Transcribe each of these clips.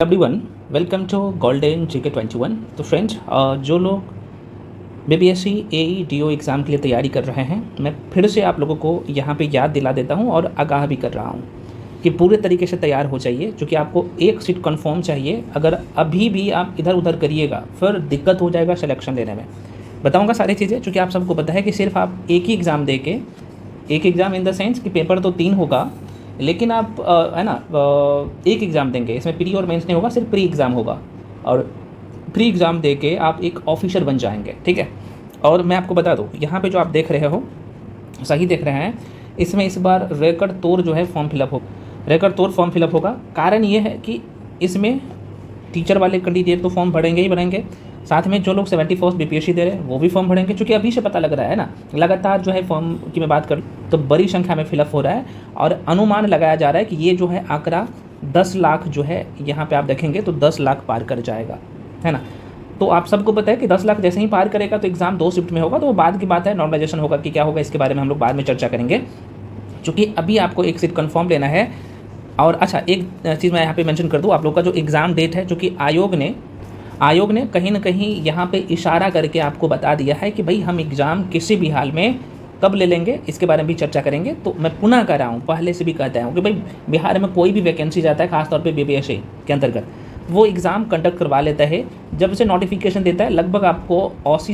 Everyone, welcome to golden GK 21। तो friends, जो लोग बीपीएससी एई डीओ एग्ज़ाम के लिए तैयारी कर रहे हैं, मैं फिर से आप लोगों को यहाँ पे याद दिला देता हूँ और आगाह भी कर रहा हूँ कि पूरे तरीके से तैयार हो जाइए, क्योंकि आपको एक सीट कंफर्म चाहिए। अगर अभी भी आप इधर उधर करिएगा फिर दिक्कत हो जाएगा सिलेक्शन लेने में। बताऊँगा सारी चीज़ें, क्योंकि आप सबको पता है कि सिर्फ आप एक ही एग्ज़ाम दे के, एक एग्ज़ाम इन द सेंस कि पेपर तो 3 होगा, लेकिन आप है ना, एक एग्ज़ाम देंगे, इसमें प्री और मेंस नहीं होगा, सिर्फ प्री एग्ज़ाम होगा। और प्री एग्ज़ाम दे के आप एक ऑफिसर बन जाएंगे, ठीक है। और मैं आपको बता दूँ, यहाँ पे जो आप देख रहे हो, सही देख रहे हैं, इसमें इस बार रिकॉर्ड तोड़ जो है फॉर्म फिलअप होगा, रिकॉर्ड तोड़ फॉर्म फिलअप होगा। कारण ये है कि इसमें टीचर वाले कैंडिडेट तो फॉर्म भरेंगे ही भरेंगे, साथ में जो लोग 71st बीपीएससी दे रहे हैं वो भी फॉर्म भरेंगे, क्योंकि अभी से पता लग रहा है ना, लगातार जो है फॉर्म की मैं बात करूँ तो बड़ी संख्या में फिलअप हो रहा है। और अनुमान लगाया जा रहा है कि ये जो है आंकड़ा 10 लाख जो है, यहाँ पे आप देखेंगे तो 10 लाख पार कर जाएगा, है ना। तो आप सबको पता है कि 10 लाख जैसे ही पार करेगा तो एग्ज़ाम 2 शिफ्ट में होगा, तो वो बाद की बात है, नॉर्मलाइजेशन होगा कि क्या होगा, इसके बारे में हम लोग बाद में चर्चा करेंगे, क्योंकि अभी आपको एक सीट कन्फर्म लेना है। और अच्छा, एक चीज़ मैं यहाँ पे मेंशन कर दूँ, आप लोग का जो एग्ज़ाम डेट है, चूँकि आयोग ने कहीं ना कहीं यहाँ पे इशारा करके आपको बता दिया है कि भाई हम एग्ज़ाम किसी भी हाल में कब ले लेंगे, इसके बारे में भी चर्चा करेंगे। तो मैं पुनः कह रहा हूँ, पहले से भी कहता हूँ कि भाई बिहार में कोई भी वैकेंसी जाता है, खासतौर पे बीपीएससी के अंतर्गत, वो एग्ज़ाम कंडक्ट करवा लेता है। जब से नोटिफिकेशन देता है लगभग आपको 80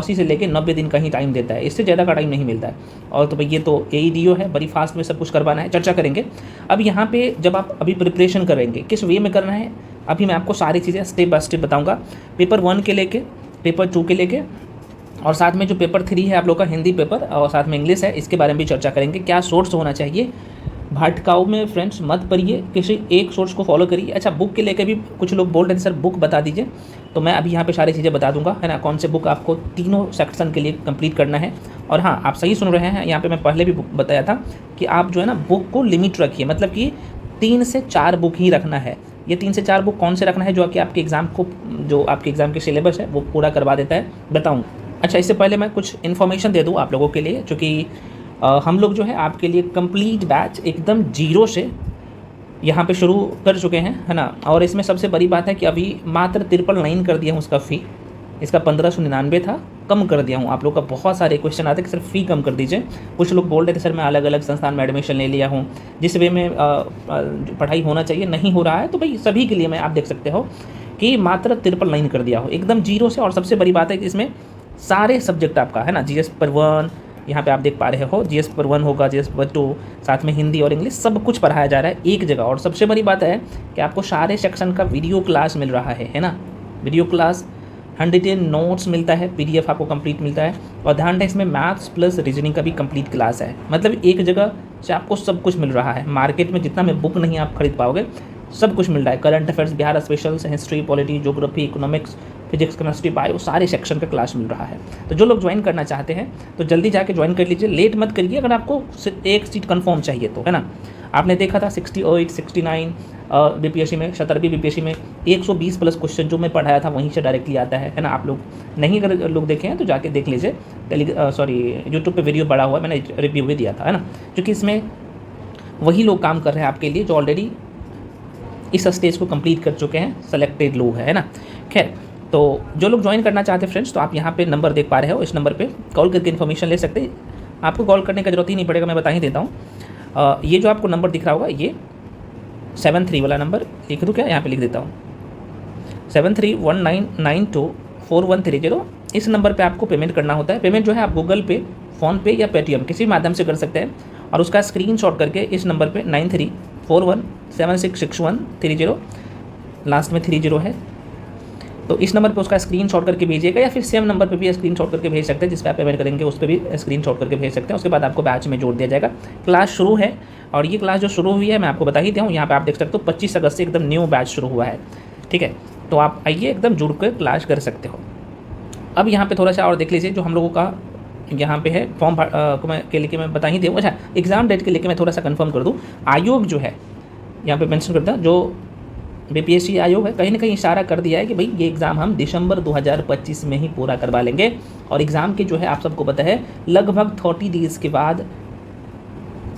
से लेकर 90 दिन का ही टाइम देता है, इससे ज़्यादा का टाइम नहीं मिलता है। और तो भाई ये तो एईडीओ है, बड़ी फास्ट में सब कुछ करवाना है, चर्चा करेंगे। अब यहाँ पे जब आप अभी प्रिपरेशन करेंगे, किस वे में करना है, अभी मैं आपको सारी चीज़ें स्टेप बाय स्टेप बताऊँगा, पेपर 1 के लेके, पेपर 2 के लेके, और साथ में जो पेपर 3 है आप लोग का हिंदी पेपर, और साथ में इंग्लिश है, इसके बारे में भी चर्चा करेंगे। क्या सोर्स होना चाहिए, भटकाऊ में फ्रेंड्स मत पढ़िए, किसी एक सोर्स को फॉलो करिए। अच्छा, बुक के लेके भी कुछ लोग बोल रहे थे सर बुक बता दीजिए, तो मैं अभी यहाँ पे सारी चीज़ें बता दूंगा, है ना, कौन से बुक आपको तीनों सेक्शन के लिए कंप्लीट करना है। और हाँ, आप सही सुन रहे हैं, यहाँ पे मैं पहले भी बताया था कि आप जो है ना बुक को लिमिट रखिए, मतलब कि 3 से 4 बुक ही रखना है। ये 3 से 4 बुक कौन से रखना है, जो कि आपके एग्ज़ाम को, जो आपके एग्ज़ाम के सिलेबस है वो पूरा करवा देता है, बताऊँ। अच्छा, इससे पहले मैं कुछ इन्फॉर्मेशन दे दूँ आप लोगों के लिए, चूँकि हम लोग जो है आपके लिए कंप्लीट बैच एकदम जीरो से यहाँ पे शुरू कर चुके हैं, है ना। और इसमें सबसे बड़ी बात है कि अभी मात्र 999 कर दिया हूँ उसका फ़ी, इसका 1599 था, कम कर दिया हूँ। आप लोग का बहुत सारे क्वेश्चन आते हैं कि सर फ़ी कम कर दीजिए। कुछ लोग बोल रहे थे सर मैं अलग अलग संस्थान में एडमिशन ले लिया हूँ, जिस वे में पढ़ाई होना चाहिए नहीं हो रहा है, तो भाई सभी के लिए मैं, आप देख सकते हो कि मात्र 999 कर दिया हो, एकदम जीरो से। और सबसे बड़ी बात है कि इसमें सारे सब्जेक्ट आपका, है ना, जीएस पेपर 1, यहाँ पे आप देख पा रहे हो, जीएस पेपर 1 होगा, जीएस पेपर 2, साथ में हिंदी और इंग्लिश, सब कुछ पढ़ाया जा रहा है एक जगह। और सबसे बड़ी बात है कि आपको सारे सेक्शन का वीडियो क्लास मिल रहा है ना, वीडियो क्लास, 100 नोट्स मिलता है, पीडीएफ आपको कंप्लीट मिलता है। और ध्यान है, इसमें मैथ्स प्लस रीजनिंग का भी कंप्लीट क्लास है, मतलब एक जगह से आपको सब कुछ मिल रहा है। मार्केट में जितना में बुक नहीं आप खरीद पाओगे, सब कुछ मिल रहा है। Current affairs, Bihar specials, history, polity, geography, economics, physics, chemistry, bio, सारे सेक्शन का क्लास मिल रहा है। तो जो लोग ज्वाइन करना चाहते हैं तो जल्दी जाके ज्वाइन कर लीजिए, लेट मत करिए, अगर आपको एक सीट कंफर्म चाहिए तो, है ना। आपने देखा था 68, 69 बीपीएससी में, 17वीं बीपीएससी में 120 प्लस क्वेश्चन जो मैं पढ़ाया था वहीं से डायरेक्टली आता है ना। आप लोग नहीं, अगर लोग देखे हैं तो जाके देख लीजिए, यूट्यूब पे वीडियो बड़ा हुआ है, मैंने रिव्यू भी दिया था, है ना। क्योंकि इसमें वही लोग काम कर रहे हैं आपके लिए जो ऑलरेडी इस स्टेज को कंप्लीट कर चुके हैं, सेलेक्टेड लोग है ना। खैर, तो जो लोग ज्वाइन करना चाहते हैं फ्रेंड्स, तो आप यहाँ पे नंबर देख पा रहे हो, इस नंबर पे कॉल करके इन्फॉर्मेशन ले सकते हैं। आपको कॉल करने का जरूरत ही नहीं पड़ेगा, मैं बता ही देता हूँ। ये जो आपको नंबर दिख रहा होगा, ये 73 वाला नंबर लिख दूँ क्या, यहाँ पे लिख देता हूँ, 7319924130। इस नंबर पे आपको पेमेंट करना होता है। पेमेंट जो है आप गूगल पे, फ़ोनपे या पेटीएम किसी भी माध्यम से कर सकते हैं, और उसका स्क्रीनशॉट करके इस नंबर पे 9341766130, लास्ट में 30 है, तो इस नंबर पे उसका स्क्रीनशॉट करके भेजिएगा, या फिर सेम नंबर पे भी स्क्रीनशॉट करके भेज सकते हैं, जिस पे आप पेमेंट करेंगे उस पर भी स्क्रीनशॉट करके भेज सकते हैं। उसके बाद आपको बैच में जोड़ दिया जाएगा। क्लास शुरू है, और ये क्लास जो शुरू हुई है मैं आपको बता ही दिया हूँ, यहाँ पे आप देख सकते हो 25 अगस्त से एकदम न्यू बैच शुरू हुआ है, ठीक है। तो आप आइए, एकदम जुड़ कर क्लास कर सकते हो। अब यहाँ पे थोड़ा सा और देख लीजिए, जो हम लोगों का यहाँ पे है फॉर्म के लेके मैं बता ही दूँ। अच्छा, एग्ज़ाम डेट के लेके मैं थोड़ा सा कंफर्म कर दूँ। आयोग जो है यहाँ पे मेंशन करता, जो बीपीएससी आयोग है, कहीं ना कहीं इशारा कर दिया है कि भाई ये एग्ज़ाम हम दिसंबर 2025 में ही पूरा करवा लेंगे। और एग्ज़ाम के जो है आप सबको पता है लगभग 30 डेज़ के बाद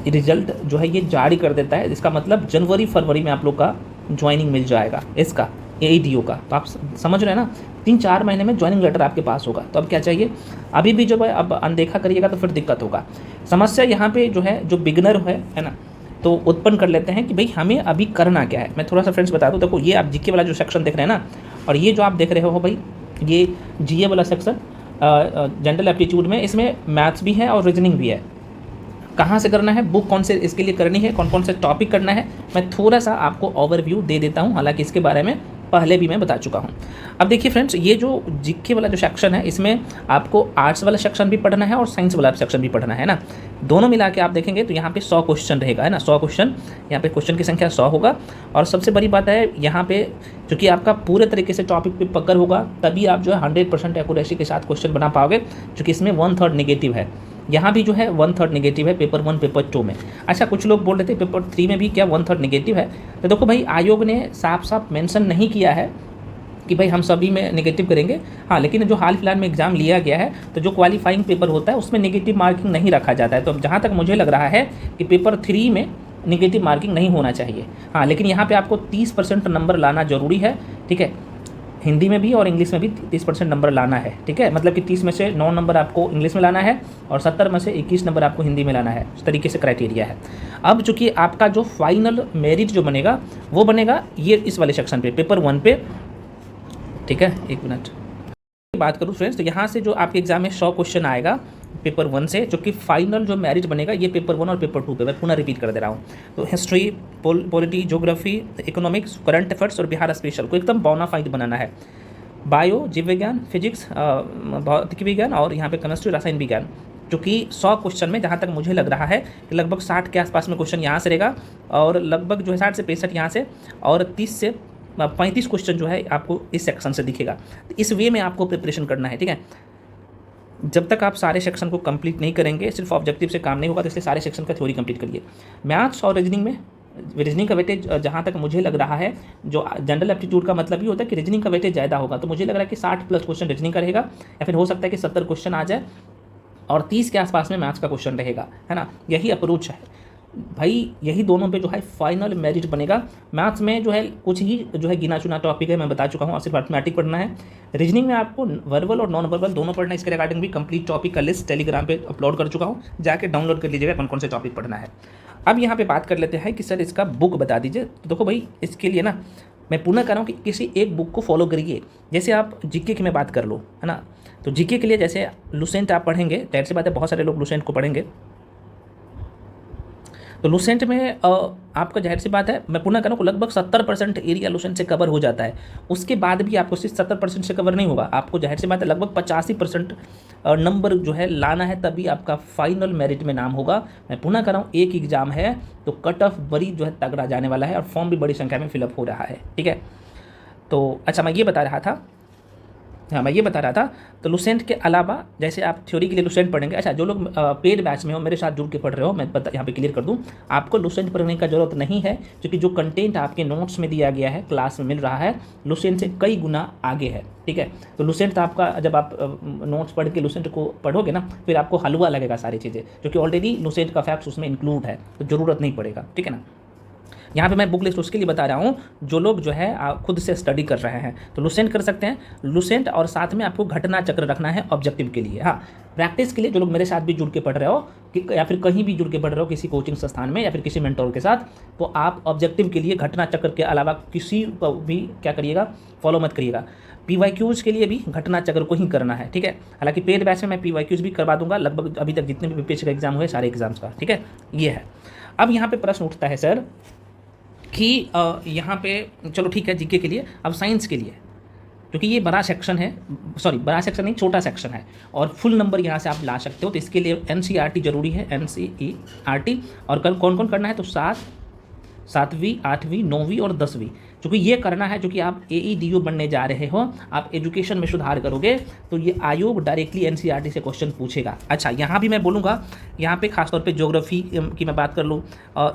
रिजल्ट जो है ये जारी कर देता है। इसका मतलब जनवरी फरवरी में आप लोग का ज्वाइनिंग मिल जाएगा इसका AEDO का। तो आप समझ रहे हैं ना, 3-4 महीने में ज्वाइनिंग लेटर आपके पास होगा। तो अब क्या चाहिए, अभी भी जब अब अनदेखा करिएगा तो फिर दिक्कत होगा। समस्या यहाँ पे जो है, जो बिगनर है ना, तो उत्पन्न कर लेते हैं कि भाई हमें अभी करना क्या है। मैं थोड़ा सा फ्रेंड्स बता दूँ, देखो ये आप जीके वाला जो सेक्शन देख रहे हैं ना, और ये जो आप देख रहे हो भाई, ये GA वाला सेक्शन जनरल एप्टीट्यूड में, इसमें मैथ्स भी है और रीजनिंग भी है। कहाँ से करना है, बुक कौन से इसके लिए करनी है, कौन कौन से टॉपिक करना है, मैं थोड़ा सा आपको ओवरव्यू दे देता हूँ, हालांकि इसके बारे में पहले भी मैं बता चुका हूँ। अब देखिए फ्रेंड्स, ये जो जीके वाला जो सेक्शन है, इसमें आपको आर्ट्स वाला सेक्शन भी पढ़ना है और साइंस वाला सेक्शन भी पढ़ना है ना। दोनों मिला के आप देखेंगे तो यहाँ पे 100 क्वेश्चन रहेगा, है ना, 100 क्वेश्चन। यहाँ पे क्वेश्चन की संख्या 100 होगा। और सबसे बड़ी बात है यहाँ पे, चूँकि आपका पूरे तरीके से टॉपिक पे पकड़ होगा, तभी आप जो है 100% एक्यूरेसी के साथ क्वेश्चन बना पाओगे, क्योंकि इसमें 1/3 नेगेटिव है। यहाँ भी जो है 1/3 नेगेटिव है पेपर 1 पेपर 2 में। अच्छा, कुछ लोग बोल रहे थे पेपर 3 में भी क्या 1/3 नेगेटिव है। तो देखो भाई, आयोग ने साफ साफ मेंशन नहीं किया है कि भाई हम सभी में नेगेटिव करेंगे। हाँ, लेकिन जो हाल फिलहाल में एग्जाम लिया गया है, तो जो क्वालिफाइंग पेपर होता है उसमें नेगेटिव मार्किंग नहीं रखा जाता है। तो जहाँ तक मुझे लग रहा है कि पेपर 3 में नेगेटिव मार्किंग नहीं होना चाहिए। हाँ, लेकिन यहाँ पे आपको 30% नंबर लाना जरूरी है, ठीक है। हिंदी में भी और इंग्लिश में भी 30% नंबर लाना है, ठीक है। मतलब कि 30 में से 9 नंबर आपको इंग्लिश में लाना है और 70 में से 21 नंबर आपको हिंदी में लाना है। इस तरीके से क्राइटेरिया है। अब चूंकि आपका जो फाइनल मेरिट जो बनेगा, वो बनेगा ये इस वाले सेक्शन पे, पेपर 1 पे, ठीक है। एक मिनट बात करूँ फ्रेंड्स, तो यहाँ से जो आपके एग्जाम में 100 क्वेश्चन आएगा पेपर 1 से, जो कि फाइनल जो मेरिट बनेगा ये पेपर 1 और पेपर 2 पे, मैं पुनः रिपीट कर दे रहा हूँ। तो history, polity, geography, economics, current affairs और बिहार स्पेशल को एकदम बोनाफाइड बनाना है। बायो, जीव विज्ञान, फिजिक्स, भौतिक विज्ञान और यहाँ पे केमिस्ट्री, रसायन विज्ञान, जो कि 100 क्वेश्चन में जहाँ तक मुझे लग रहा है कि लगभग 60 के आसपास में क्वेश्चन यहाँ से रहेगा, और लगभग जो है 60 से 65 यहाँ से, और 30 से 35 क्वेश्चन जो है आपको इस सेक्शन से दिखेगा। तो इस वे में आपको प्रिपरेशन करना है, ठीक है। जब तक आप सारे सेक्शन को कंप्लीट नहीं करेंगे, सिर्फ ऑब्जेक्टिव से काम नहीं होगा, तो इसलिए सारे सेक्शन का थ्योरी कंप्लीट करिए। मैथ्स और रीजनिंग में, रीजनिंग का वेटेज जहाँ तक मुझे लग रहा है, जो जनरल एप्टीट्यूड का मतलब ही होता है कि रीजनिंग का वेटेज ज़्यादा होगा, तो मुझे लग रहा है कि 60+ क्वेश्चन रीजनिंग का रहेगा, या फिर हो सकता है कि 70 क्वेश्चन आ जाए और 30 के आसपास में मैथ्स का क्वेश्चन रहेगा, है ना। यही अप्रोच है भाई, यही दोनों पे जो है फाइनल मेरिट बनेगा। मैथ्स में जो है कुछ ही जो है गिना चुना टॉपिक है, मैं बता चुका हूँ, और सिर्फ अर्थमेटिक पढ़ना है। रीजनिंग में आपको वर्बल और नॉन वर्बल दोनों पढ़ना है। इसके रिगार्डिंग भी कंप्लीट टॉपिक का लिस्ट टेलीग्राम पे अपलोड कर चुका हूँ, जाके डाउनलोड कर लीजिएगा कौन कौन से टॉपिक पढ़ना है। अब यहाँ पे बात कर लेते हैं कि सर इसका बुक बता दीजिए। तो देखो भाई, इसके लिए ना मैं पुनः कह रहा हूँ कि किसी एक बुक को फॉलो करिए। जैसे आप जीके की मैं बात कर लो, है ना, तो जीके के लिए जैसे लुसेंट आप पढ़ेंगे, जाहिर सी बात है बहुत सारे लोग लुसेंट को पढ़ेंगे, तो लुसेंट में आपका जाहिर सी बात है, मैं पुनः कह रहा हूँ, लगभग 70% एरिया लुसेंट से कवर हो जाता है। उसके बाद भी आपको सिर्फ 70% से कवर नहीं होगा, आपको जाहिर सी बात है लगभग 85% नंबर जो है लाना है, तभी आपका फाइनल मेरिट में नाम होगा। मैं पुनः कह रहा हूँ, एक एग्जाम है तो कट ऑफ बड़ी जो है तगड़ा जाने वाला है, और फॉर्म भी बड़ी संख्या में फिलअप हो रहा है, ठीक है। तो अच्छा, मैं ये बता रहा था, तो लुसेंट के अलावा जैसे आप थ्योरी के लिए लुसेंट पढ़ेंगे। अच्छा, जो लोग पेड बैच में हो, मेरे साथ जुड़ के पढ़ रहे हो, मैं यहाँ पे क्लियर कर दूँ, आपको लुसेंट पढ़ने का जरूरत नहीं है, क्योंकि जो कंटेंट आपके नोट्स में दिया गया है, क्लास में मिल रहा है, लुसेंट से कई गुना आगे है, ठीक है। तो लुसेंट आपका, जब आप नोट्स पढ़ के लुसेंट को पढ़ोगे ना, फिर आपको हलवा लगेगा सारी चीज़ें, क्योंकि ऑलरेडी लुसेंट का फैक्ट्स उसमें इंक्लूड है, तो ज़रूरत नहीं पड़ेगा, ठीक है ना। यहाँ पे मैं बुक लिस्ट उसके लिए बता रहा हूँ जो लोग जो है खुद से स्टडी कर रहे हैं, तो लुसेंट कर सकते हैं, लुसेंट, और साथ में आपको घटना चक्र रखना है ऑब्जेक्टिव के लिए। हाँ, प्रैक्टिस के लिए जो लोग मेरे साथ भी जुड़ के पढ़ रहे हो, कि या फिर कहीं भी जुड़ के पढ़ रहे हो किसी कोचिंग संस्थान में या फिर किसी मेंटोर के साथ, तो आप ऑब्जेक्टिव के लिए घटना चक्र के अलावा किसी को भी क्या करिएगा, फॉलो मत करिएगा। PYQs के लिए भी घटना चक्र को ही करना है, ठीक है। हालांकि पेड बैच में मैं PYQs भी करवा दूंगा, लगभग अभी तक जितने भी बीपीएससी का एग्जाम हुए सारे एग्जाम्स का, ठीक है। ये है। अब यहाँ पे प्रश्न उठता है सर कि यहाँ पे, चलो ठीक है जीके के लिए, अब साइंस के लिए, क्योंकि ये बड़ा सेक्शन है, सॉरी बड़ा सेक्शन नहीं, छोटा सेक्शन है, और फुल नंबर यहाँ से आप ला सकते हो, तो इसके लिए NCERT जरूरी है, NCERT। और कल कौन कौन करना है, तो 7वीं, 8वीं, 9वीं और 10वीं, क्योंकि ये करना है, क्योंकि आप AEDO बनने जा रहे हो, आप एजुकेशन में सुधार करोगे, तो ये आयोग डायरेक्टली NCERT से क्वेश्चन पूछेगा। अच्छा, यहाँ भी मैं बोलूँगा, यहाँ पे खासतौर पे ज्योग्राफी की मैं बात कर लूँ,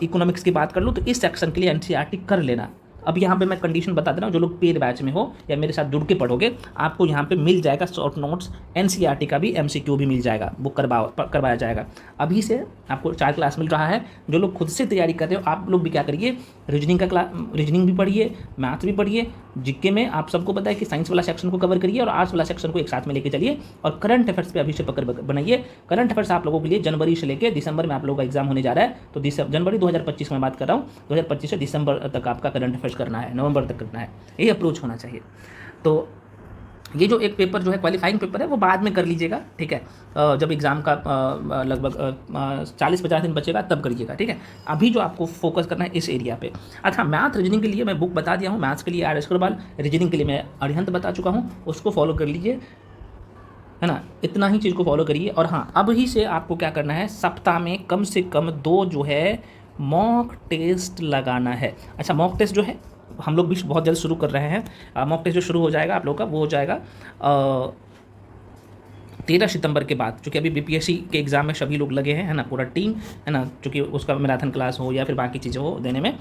इकोनॉमिक्स की बात कर लूँ, तो इस सेक्शन के लिए NCERT कर लेना, अब यहाँ पे मैं कंडीशन बता दे रहा हूँ, जो लोग पेड बैच में हो या मेरे साथ जुड़ के पढ़ोगे, आपको यहाँ पे मिल जाएगा शॉर्ट नोट्स, एनसीईआरटी का भी एमसीक्यू भी मिल जाएगा, बुक करवाया जाएगा। अभी से आपको 4 क्लास मिल रहा है। जो लोग खुद से तैयारी कर रहे हो, आप लोग भी क्या करिए, रीजनिंग भी पढ़िए, मैथ भी पढ़िए। जीके में आप सबको पता है कि साइंस वाला सेक्शन को कवर करिए और आर्ट्स वाला सेक्शन को एक साथ में लेके चलिए, और करंट अफेयर्स पे अभी से पकड़ बनाइए। करंट अफेयर्स आप लोगों के लिए जनवरी से लेकर दिसंबर में आप लोगों का एग्जाम होने जा रहा है, तो जनवरी 2025 में बात कर रहा हूँ, 2025 से दिसंबर तक आपका करंट अफेयर्स करना है, नवंबर तक करना है, यही अप्रोच होना चाहिए। तो ये जो एक पेपर जो है क्वालिफाइंग पेपर है, वो बाद में कर लीजिएगा, ठीक है, जब एग्ज़ाम का लगभग 40-50 दिन बचेगा तब करिएगा, ठीक है। अभी जो आपको फोकस करना है इस एरिया पे। अच्छा, मैथ रीजनिंग के लिए मैं बुक बता दिया हूँ, मैथ्स के लिए आर एस अग्रवाल, रीजनिंग के लिए मैं अरिहंत बता चुका हूँ, उसको फॉलो कर लीजिए, है ना, इतना ही चीज़ को फॉलो करिए। और हाँ, अब ही से आपको क्या करना है, सप्ताह में कम से कम 2 जो है मॉक टेस्ट लगाना है। अच्छा, मॉक टेस्ट जो है हम लोग भी बहुत जल्द शुरू कर रहे हैं। मॉक टेस्ट जो शुरू हो जाएगा आप लोग का, वो हो जाएगा 13 सितंबर के बाद, चूँकि अभी बीपीएससी के एग्ज़ाम में सभी लोग लगे हैं, है ना, पूरा टीम, है ना, चूँकि उसका मैराथन क्लास हो या फिर बाकी चीज़ें हो देने में,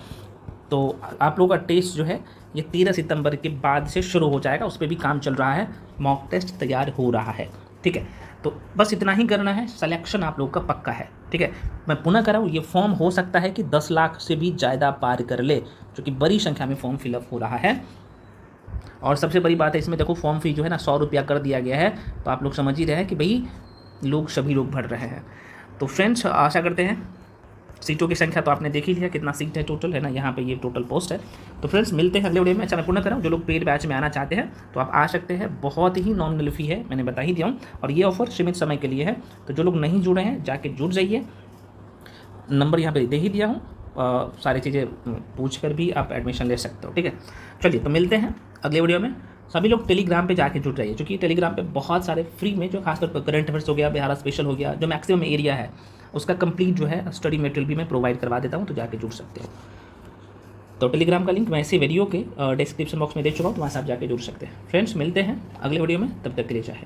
तो आप लोगों का टेस्ट जो है ये 13 सितंबर के बाद से शुरू हो जाएगा। उस पर भी काम चल रहा है, मॉक टेस्ट तैयार हो रहा है, ठीक है। तो बस इतना ही करना है, सिलेक्शन आप लोग का पक्का है, ठीक है। मैं पुनः कह रहा हूँ, ये फॉर्म हो सकता है कि 10 लाख से भी ज़्यादा पार कर ले, क्योंकि बड़ी संख्या में फॉर्म फिलअप हो रहा है। और सबसे बड़ी बात है इसमें, देखो फॉर्म फी जो है ना 100 रुपया कर दिया गया है, तो आप लोग समझ ही रहे हैं कि भाई सभी लोग भर रहे हैं। तो फ्रेंड्स, आशा करते हैं, सीटों की संख्या तो आपने देख ही लिया, कितना सीट है टोटल, है ना, यहाँ पे ये टोटल पोस्ट है। तो फ्रेंड्स, मिलते हैं अगले वीडियो में। अच्छा, मैं पुनः कर रहा हूँ, जो लोग पेड बैच में आना चाहते हैं तो आप आ सकते हैं, बहुत ही नॉमिनल फी है, मैंने बता ही दिया हूँ, और ये ऑफर सीमित समय के लिए है। तो जो लोग नहीं जुड़े हैं जाके जुड़ जाइए, नंबर यहाँ पे दे ही दिया हूँ, सारी चीज़ें पूछ कर भी आप एडमिशन ले सकते हो, ठीक है। चलिए, तो मिलते हैं अगले वीडियो में। सभी लोग टेलीग्राम पे जाके जुड़ जाइए, क्योंकि टेलीग्राम पे बहुत सारे फ्री में, जो खासतौर पर करंट अफेयर्स हो गया, बिहार स्पेशल हो गया, जो मैक्सिमम एरिया है उसका कंप्लीट जो है स्टडी मटेरियल भी मैं प्रोवाइड करवा देता हूँ, तो जाके जुड़ सकते हो। तो टेलीग्राम का लिंक मैं इसी वीडियो के डिस्क्रिप्शन बॉक्स में दे चुका हूँ, तो वहाँ से आप जाके जुड़ सकते हैं। फ्रेंड्स, मिलते हैं अगले वीडियो में, तब तक के लिए चाहे।